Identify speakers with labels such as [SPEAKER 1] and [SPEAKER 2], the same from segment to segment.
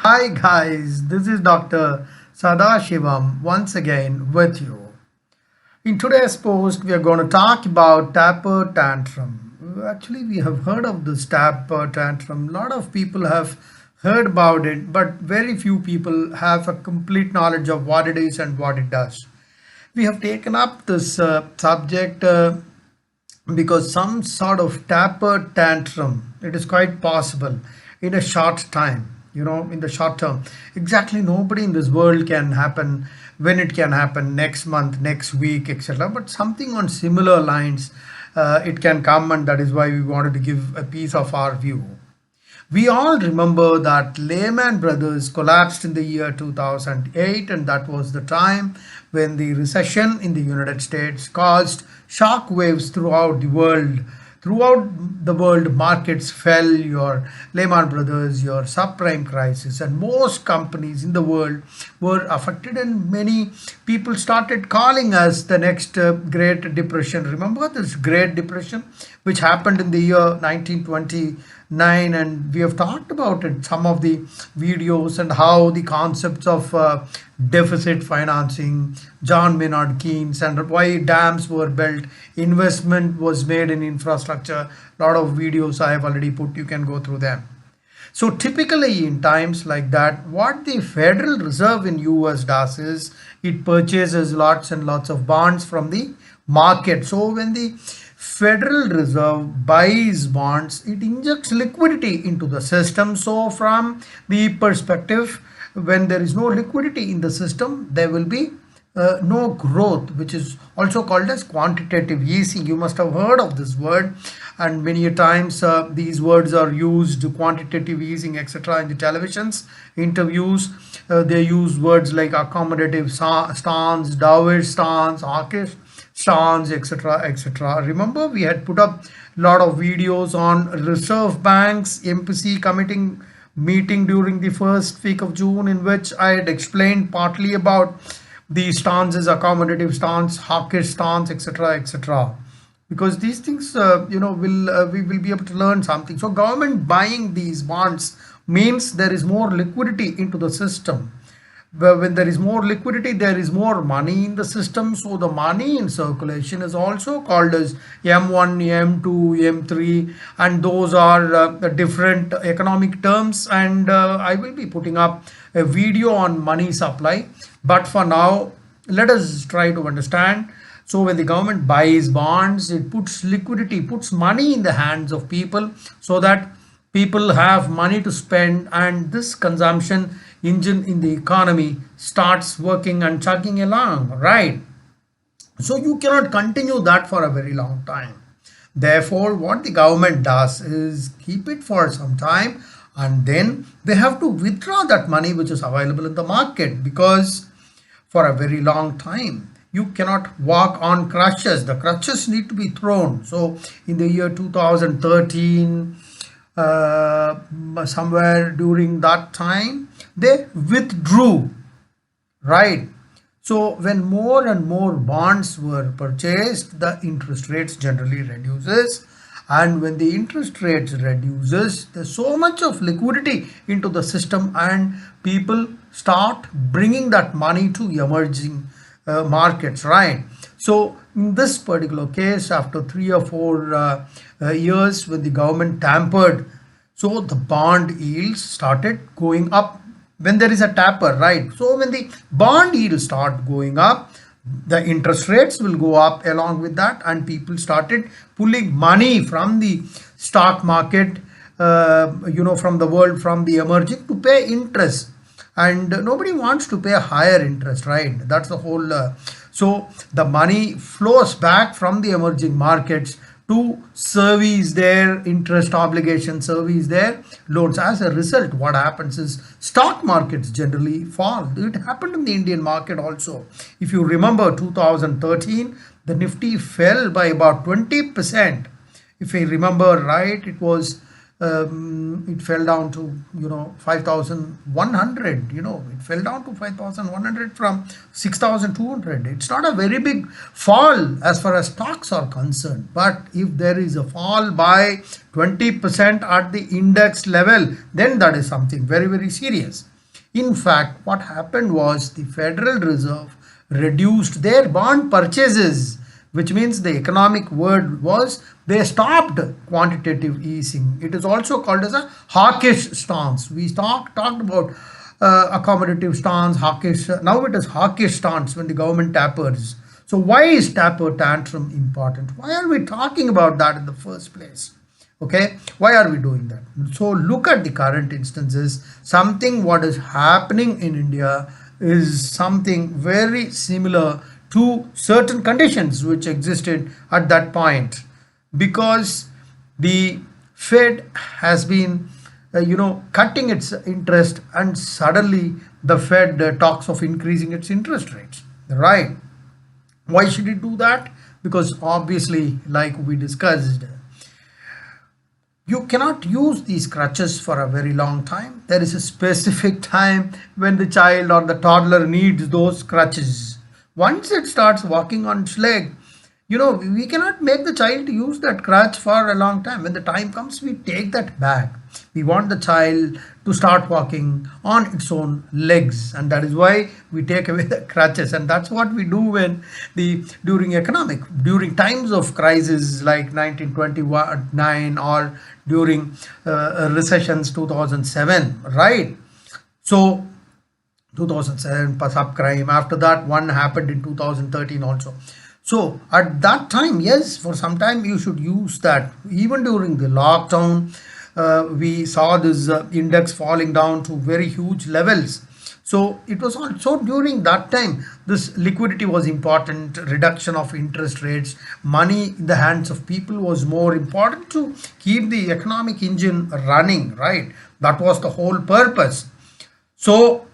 [SPEAKER 1] Hi guys, this is Dr. Sadasivam once again with you. In today's post, we are going to talk about Tapper Tantrum. Actually, we have heard of this Tapper Tantrum. A lot of people have heard about it, but very few people have a complete knowledge of what it is and what it does. We have taken up this subject because some sort of Tapper tantrum, it is quite possible in a short time, in the short term. Exactly nobody in this world can happen when it can happen next month, next week, etc. But something on similar lines, it can come, and that is why we wanted to give a piece of our view. We all remember that Lehman Brothers collapsed in the year 2008, and that was the time when the recession in the United States caused shock waves throughout the world. Throughout the world, markets fell, your Lehman Brothers, your subprime crisis, and most companies in the world were affected, and many people started calling us the next Great Depression. Remember this Great Depression, which happened in the year 1929, and we have talked about it, some of the videos, and how the concepts of deficit financing, John Maynard Keynes, and why dams were built, investment was made in infrastructure. A lot of videos I have already put, you can go through them. So typically in times like that, what the Federal Reserve in US does is it purchases lots and lots of bonds from the market. So when the Federal Reserve buys bonds, it injects liquidity into the system. So from the perspective, when there is no liquidity in the system, there will be no growth, which is also called as quantitative easing. You must have heard of this word, and many a times these words are used, quantitative easing, etc. in the televisions interviews. They use words like accommodative stance, dovish stance, hawkish stance, etc., etc. Remember, we had put up a lot of videos on Reserve Bank's MPC committing meeting during the first week of June, in which I had explained partly about the stances, accommodative stance, hawkish stance, etc., etc. Because these things, we will be able to learn something. So government buying these bonds means there is more liquidity into the system. When there is more liquidity, there is more money in the system. So the money in circulation is also called as M1, M2, M3, and those are the different economic terms. And I will be putting up a video on money supply. But for now, let us try to understand. So when the government buys bonds, it puts liquidity, puts money in the hands of people so that people have money to spend, and this consumption engine in the economy starts working and chugging along, right? So you cannot continue that for a very long time. Therefore, what the government does is keep it for some time, and then they have to withdraw that money which is available in the market, because for a very long time you cannot walk on crutches. The crutches need to be thrown. So in the year 2013, somewhere during that time, they withdrew, right? So when more and more bonds were purchased, the interest rates generally reduces, and when the interest rates reduces, there's so much of liquidity into the system, and people start bringing that money to emerging markets, right? So in this particular case, after 3 or 4 years, when the government tampered, so the bond yields started going up. When there is a tapper, right? So when the bond yields start going up, the interest rates will go up along with that, and people started pulling money from the stock market, from the world, from the emerging, to pay interest. And nobody wants to pay a higher interest, right? That's the whole. So the money flows back from the emerging markets to service their interest obligations, service their loans. As a result, what happens is stock markets generally fall. It happened in the Indian market also. If you remember 2013, the Nifty fell by about 20%. If I remember right, it fell down to 5,100. It fell down to 5,100 from 6,200. It's not a very big fall as far as stocks are concerned, but if there is a fall by 20% at the index level, then that is something very, very serious. In fact, what happened was the Federal Reserve reduced their bond purchases, which means the economic word was they stopped quantitative easing. It is also called as a hawkish stance. We talked about accommodative stance, hawkish. Now it is hawkish stance when the government tapers. So why is taper tantrum important? Why are we talking about that in the first place? Okay, why are we doing that? So look at the current instances. Something what is happening in India is something very similar to certain conditions which existed at that point, because the Fed has been cutting its interest, and suddenly the Fed talks of increasing its interest rates, right? Why should it do that? Because obviously, like we discussed, you cannot use these crutches for a very long time. There is a specific time when the child or the toddler needs those crutches. Once it starts walking on its leg, we cannot make the child use that crutch for a long time. When the time comes, we take that back. We want the child to start walking on its own legs, and that is why we take away the crutches. And that's what we do when during times of crisis like 1929 or during recessions 2007, right? So 2007 subprime. After that, one happened in 2013 also. So at that time, yes, for some time you should use that. Even during the lockdown, we saw this index falling down to very huge levels. So it was also during that time, this liquidity was important, reduction of interest rates, money in the hands of people was more important to keep the economic engine running, right? That was the whole purpose. So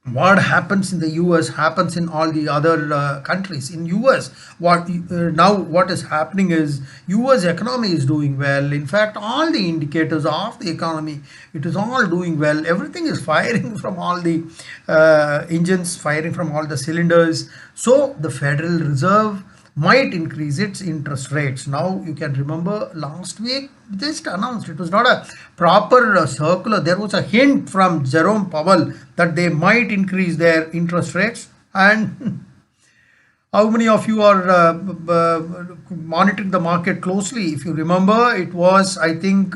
[SPEAKER 1] what happens in the US happens in all the other countries. In US, what is happening is US economy is doing well. In fact, all the indicators of the economy, it is all doing well. Everything is firing from all the engines, firing from all the cylinders. So the Federal Reserve might increase its interest rates. Now you can remember last week just announced, it was not a proper circular, there was a hint from Jerome Powell that they might increase their interest rates. And how many of you are monitoring the market closely? If you remember, it was, I think,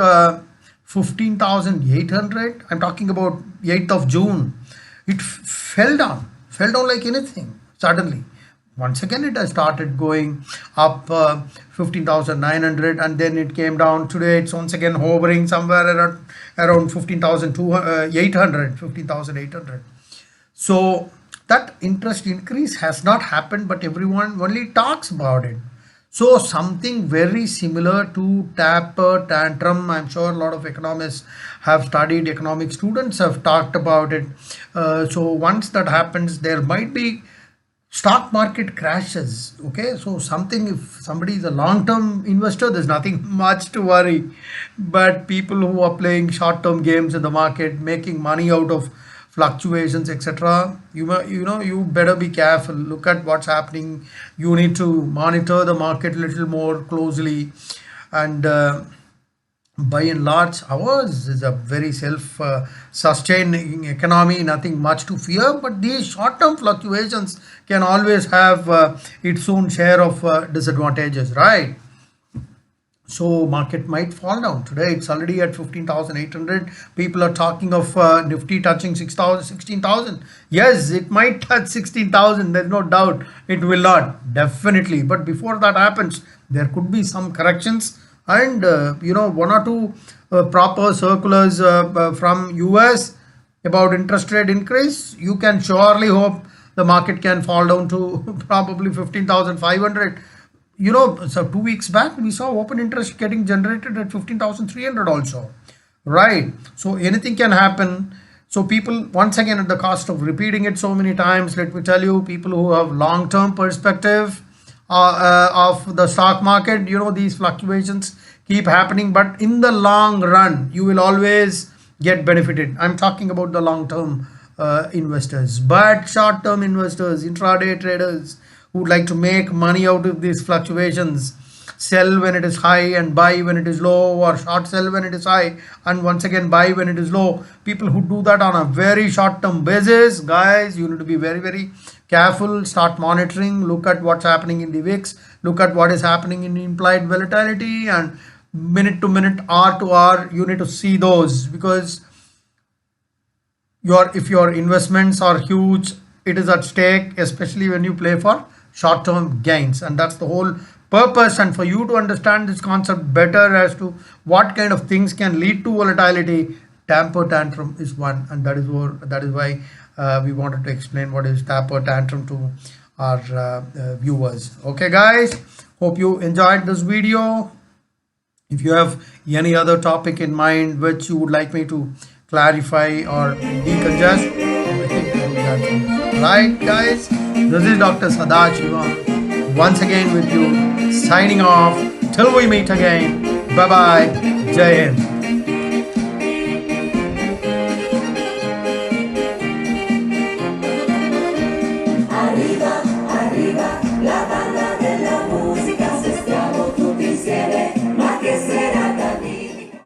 [SPEAKER 1] 15,800. I'm talking about 8th of June. It fell down like anything suddenly. Once again, it has started going up 15,900, and then it came down. Today, it's once again hovering somewhere around 15,800. So that interest increase has not happened, but everyone only talks about it. So something very similar to taper tantrum. I'm sure a lot of economists have studied, economic students have talked about it. So once that happens, there might be stock market crashes. Okay, so if somebody is a long-term investor, there's nothing much to worry. But people who are playing short-term games in the market, making money out of fluctuations, etc., you better be careful. Look at what's happening. You need to monitor the market a little more closely. And by and large, ours is a very self-sustaining economy, nothing much to fear, but these short-term fluctuations can always have its own share of disadvantages, right? So market might fall down. Today it's already at 15,800. People are talking of Nifty touching 16,000. Yes, it might touch 16,000. There's no doubt it will not, definitely. But before that happens, there could be some corrections. And one or two proper circulars from US about interest rate increase. You can surely hope the market can fall down to probably 15,500. So 2 weeks back we saw open interest getting generated at 15,300 also, right? So anything can happen. So people, once again, at the cost of repeating it so many times, let me tell you, people who have long-term perspective of the stock market, these fluctuations keep happening, but in the long run you will always get benefited. I'm talking about the long-term investors. But short-term investors, intraday traders who would like to make money out of these fluctuations, sell when it is high and buy when it is low, or short sell when it is high and once again buy when it is low. People who do that on a very short term basis, guys, you need to be very, very careful. Start monitoring, look at what's happening in the VIX, look at what is happening in implied volatility, and minute to minute, hour to hour, you need to see those, because if your investments are huge, it is at stake, especially when you play for short-term gains. And that's the whole purpose. And for you to understand this concept better as to what kind of things can lead to volatility, temper tantrum is one. And that is why we wanted to explain what is temper tantrum to our viewers. Okay, guys, hope you enjoyed this video. If you have any other topic in mind which you would like me to clarify or decongest, right, guys, this is Dr. Sadasivam once again with you, signing off till we meet again. Bye bye. Jai Hind.